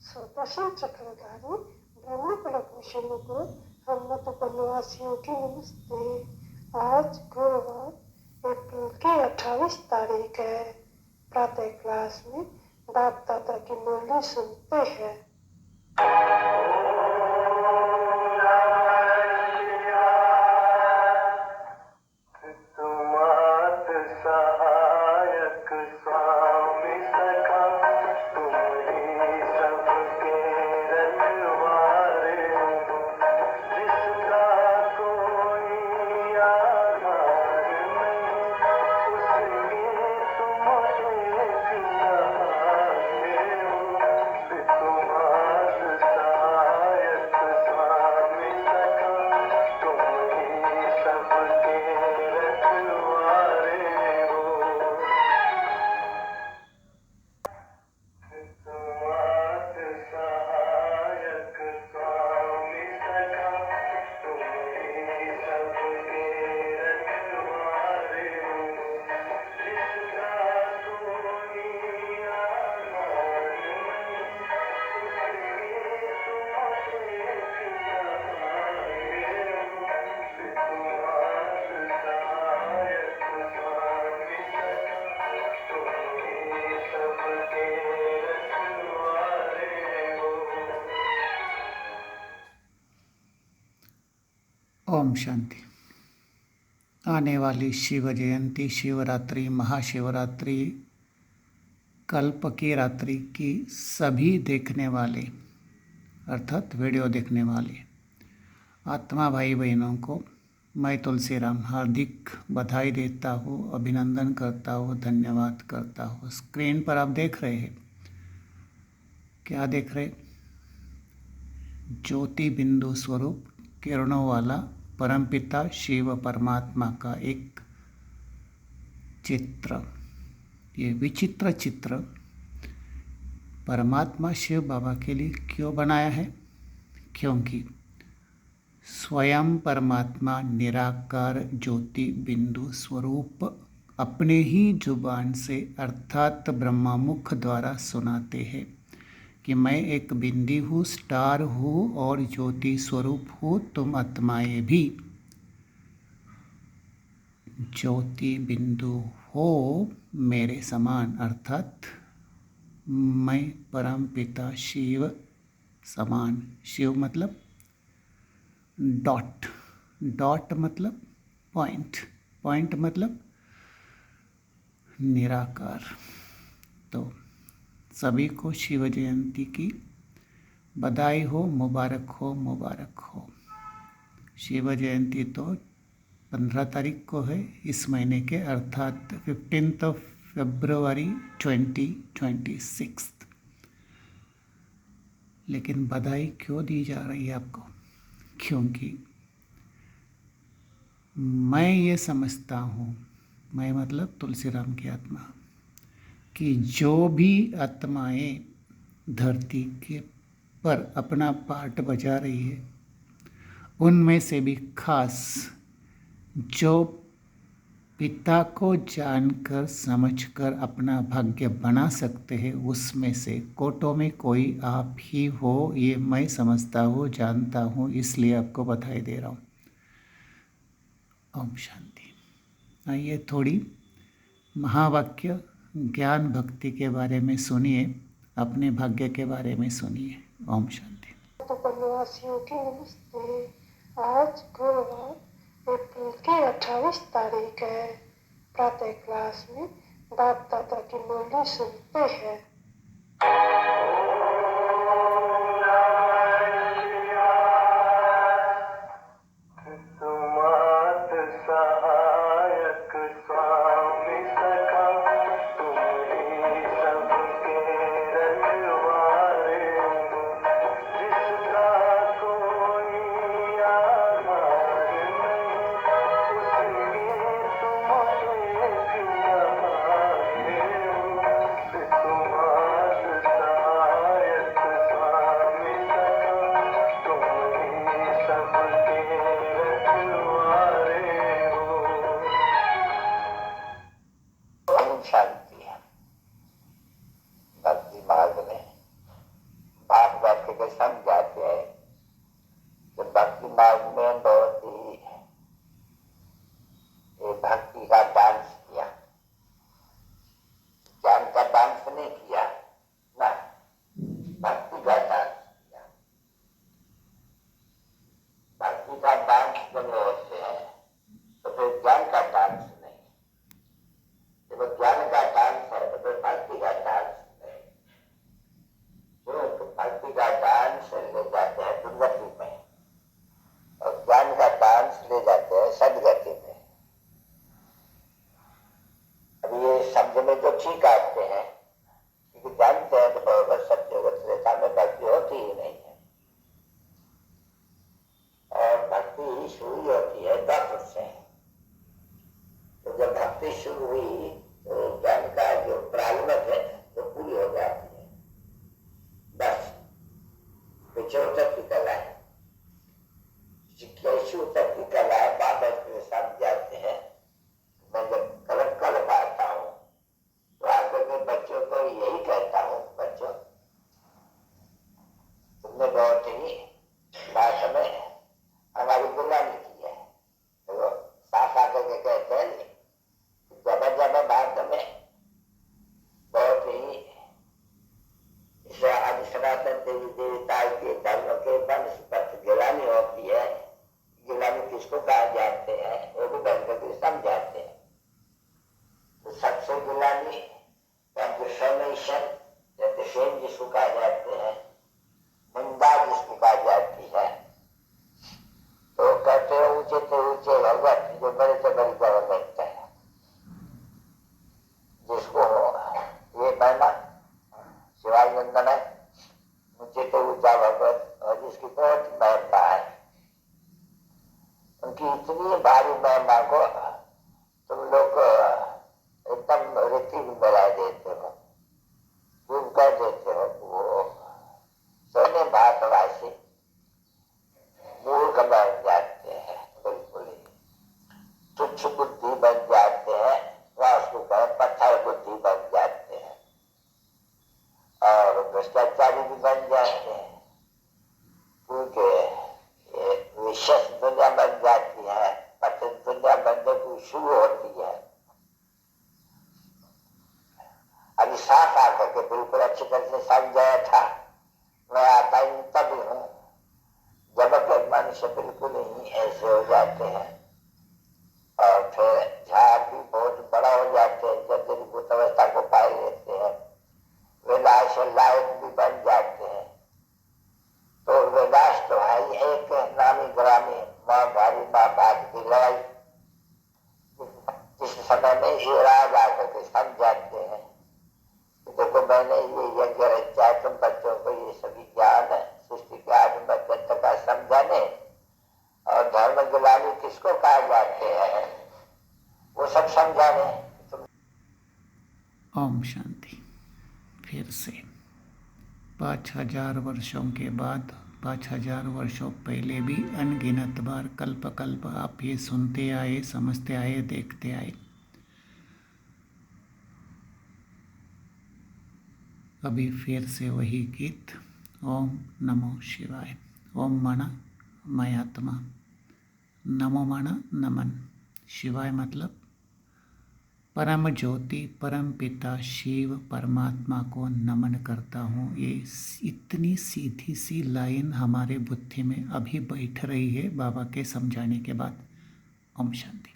सुदर्शन चक्रधारी ब्रह्मकलक mission को हम मतपनवासियों की नमस्ते। आज गुरुवार अप्रैल की 28 तारीख है। प्रातः क्लास में बाप दादा की मुरली सुनते हैं। ओम शांति। आने वाली शिव जयंती, शिवरात्रि, महाशिवरात्रि, कल्प की रात्रि की सभी देखने वाले अर्थात वीडियो देखने वाले आत्मा भाई बहनों को मैं तुलसीराम हार्दिक बधाई देता हूँ, अभिनंदन करता हूँ, धन्यवाद करता हूँ। स्क्रीन पर आप देख रहे हैं, क्या देख रहे? ज्योति बिंदु स्वरूप किरणों वाला परमपिता शिव परमात्मा का एक चित्र। ये विचित्र चित्र परमात्मा शिव बाबा के लिए क्यों बनाया है? क्योंकि स्वयं परमात्मा निराकार ज्योति बिंदु स्वरूप अपने ही जुबान से अर्थात ब्रह्मामुख द्वारा सुनाते हैं कि मैं एक बिंदी हूँ, स्टार हूँ और ज्योति स्वरूप हूँ। तुम आत्माएं भी ज्योति बिंदु हो मेरे समान, अर्थात मैं परम पिता शिव समान। शिव मतलब डॉट, डॉट मतलब पॉइंट, पॉइंट मतलब निराकार। तो सभी को शिव जयंती की बधाई हो, मुबारक हो, मुबारक हो। शिव जयंती तो 15 तारीख को है इस महीने के, अर्थात 15 फरवरी 2026। लेकिन बधाई क्यों दी जा रही है आपको? क्योंकि मैं ये समझता हूँ, मैं मतलब तुलसीराम की आत्मा, कि जो भी आत्माएं धरती के पर अपना पार्ट बजा रही है, उनमें से भी खास जो पिता को जानकर समझकर अपना भाग्य बना सकते हैं, उसमें से कोटों में कोई आप ही हो, ये मैं समझता हूँ, जानता हूँ, इसलिए आपको बधाई दे रहा हूँ। ओम शांति। आइए थोड़ी महावाक्य ज्ञान भक्ति के बारे में सुनिए, अपने भाग्य के बारे में सुनिए। ओम शांति। मतपनवासियों की नमस्ते। आज गुरुवार अप्रैल की 28 तारीख है। प्रातः क्लास में बाप दादा की मुरली सुनते हैं। दिमाग में बहुत ही भक्ति का डांस किया, ज्ञान का डांस नहीं किया ना, भक्ति का डांस किया। भक्ति का डांस दोनों होते हैं, तो फिर ज्ञान का डांस नहीं। जब ज्ञान का डांस है तो फिर भक्ति का डांस नहीं। क्यों? तो भक्ति का डांस ले जाते हैं दुर्गति में और ज्ञान का डांस ले जाते हैं सदगति में। अब ये समझने तो ठीक आते हैं, क्योंकि जानते हैं तो भगवत सत्यगत रेखा में भक्ति होती ही नहीं है, और भक्ति शुरू होती है दास से। तो जब भक्ति शुरू हुई तो ज्ञान का जो प्रारंभ है वो पूरी हो जाती है, बस पिछोड़ तक की कला है, जिज्ञासु तक की कला है। बाबा के साथ जाते हैं। मैं जब कल पाता हूँ तो आगे के बच्चों को यही कहता हूँ, बच्चों तुमने बहुत ही बात में हमारी गुलामी की है। तो साफ आकर के कहते हैं जब भारत में बहुत ही आज सनातन देवी देवता के धर्म के वंश पर गिलानी होती है। गिलानी किसको कहा जाते हैं वो भी बैंकर के समझाते हैं। तो सबसे गिलानी जिसको कहा जाते हैं, निंदा जिसको कहा जाती है, तो कहते हैं ऊंचे से ऊंचे भगवत जो बड़े से बड़ी गवर्नमेंट है, जिसको ये कहना शिवाय नंदन है, ऊंचे से ऊंचा भगवत, और जिसकी बहुत महिमा है। उनकी इतनी भारी महिमा को तुम लोग एकदम रीति में मिला देते हो, तुम कह देते हो वो सोने भारतवासी मूर्ख बन जाते हैं, बिल्कुल ही तुच्छ बुद्धि बन जाते हैं, उसको कहे पत्थर बुद्धि बन जाते हैं, और भ्रष्टाचारी भी बन जाते हैं, क्योंकि विशेष दुनिया बन जाती है, पतित दुनिया बनने की शुरू होती है। अभी साफ आकर के बिल्कुल अच्छी तरह से समझाया था, मैं आता ही तभी हूँ जब के मनुष्य बिल्कुल ही ऐसे हो जाते हैं, और फिर झाड़ भी बहुत बड़ा हो जाते हैं, जब भूत अवस्था को पाए लेते हैं, विलास लायक भी बन जाते हैं। तो विलास तो है एक नामी ग्रामी माँ भारी माँ भाग की लड़ाई, जिस समय में ये राज आकर के समझाते हैं, देखो मैंने ये यज्ञ रचा है, तुम बच्चों को ये सभी ज्ञान सृष्टि के आत्म तत्व का समझाने, और धर्म गिलानी किसको कहा जाते हैं वो सब समझाने। ओम शांति। फिर से 5000 वर्षों के बाद, 5000 वर्षों पहले भी अनगिनत बार कल्प कल्प आप ये सुनते आए, समझते आए, देखते आए। अभी फिर से वही गीत, ओम नमो शिवाय। ओम माना मैं आत्मा, नमो माना नमन, शिवाय मतलब परम ज्योति, परम पिता शिव परमात्मा को नमन करता हूँ। ये इतनी सीधी सी लाइन हमारे बुद्धि में अभी बैठ रही है बाबा के समझाने के बाद। ओम शांति।